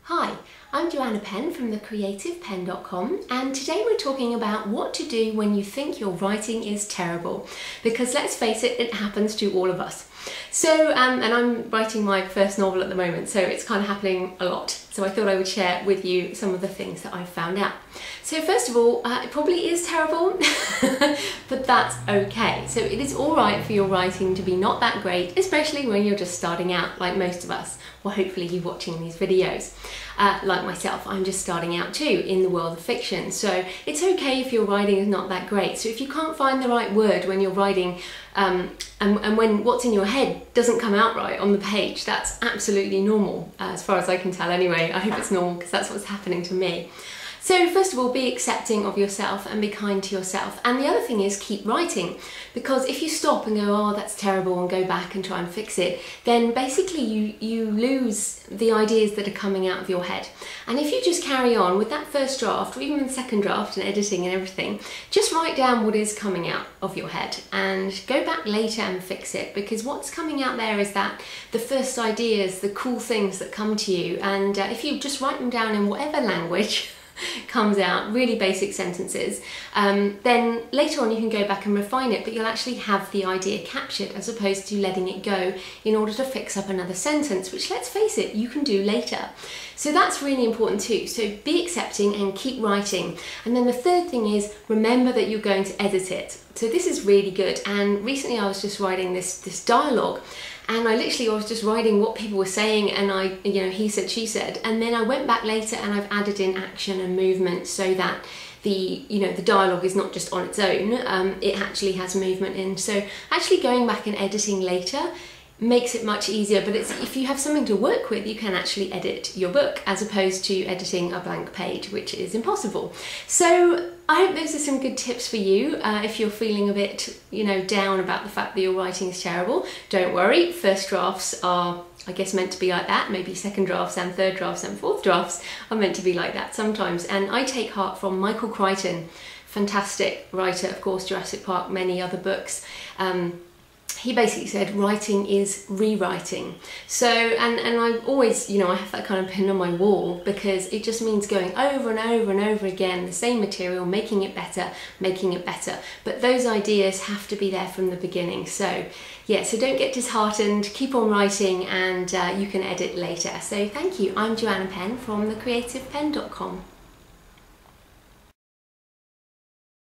Hi, I'm Penn from thecreativepenn.com, and today we're talking about what to do when you think your writing is terrible, because let's face it, it happens to all of us. So, and I'm writing my first novel at the moment, so it's kind of happening a lot. So I thought I would share with you some of the things that I've found out. So first of all, it probably is terrible, but that's okay. So it is all right for your writing to be not that great, especially when you're just starting out, like most of us. Well, hopefully you're watching these videos. Like myself, I'm just starting out too in the world of fiction. So it's okay if your writing is not that great. So if you can't find the right word when you're writing, and when what's in your head doesn't come out right on the page, that's absolutely normal, as far as I can tell anyway. I hope it's normal, because that's what's happening to me. So first of all, be accepting of yourself and be kind to yourself. And the other thing is keep writing, because if you stop and go, oh, that's terrible, and go back and try and fix it, then basically you lose the ideas that are coming out of your head. And if you just carry on with that first draft, or even the second draft and editing and everything, just write down what is coming out of your head and go back later and fix it, because what's coming out there is that the first ideas, the cool things that come to you, and if you just write them down in whatever language comes out, really basic sentences, then later on you can go back and refine it, but you'll actually have the idea captured, as opposed to letting it go in order to fix up another sentence, which, let's face it, you can do later. So that's really important too. So be accepting and keep writing. And then the third thing is, remember that you're going to edit it. So this is really good. And recently I was just writing this dialogue, and I was just writing what people were saying, and he said, she said, and then I went back later and I've added in action and movement so that the dialogue is not just on its own, it actually has movement in. So actually going back and editing later makes it much easier, but if you have something to work with, you can actually edit your book, as opposed to editing a blank page, which is impossible. So I hope those are some good tips for you. If you're feeling a bit, down about the fact that your writing is terrible, don't worry. First drafts are, I guess, meant to be like that. Maybe second drafts and third drafts and fourth drafts are meant to be like that sometimes. And I take heart from Michael Crichton, fantastic writer, of course, Jurassic Park, many other books. He basically said writing is rewriting. So, and I always, I have that kind of pin on my wall, because it just means going over and over and over again, the same material, making it better, making it better. But those ideas have to be there from the beginning. So yeah, so don't get disheartened, keep on writing, and you can edit later. So thank you. I'm Penn from thecreativepenn.com.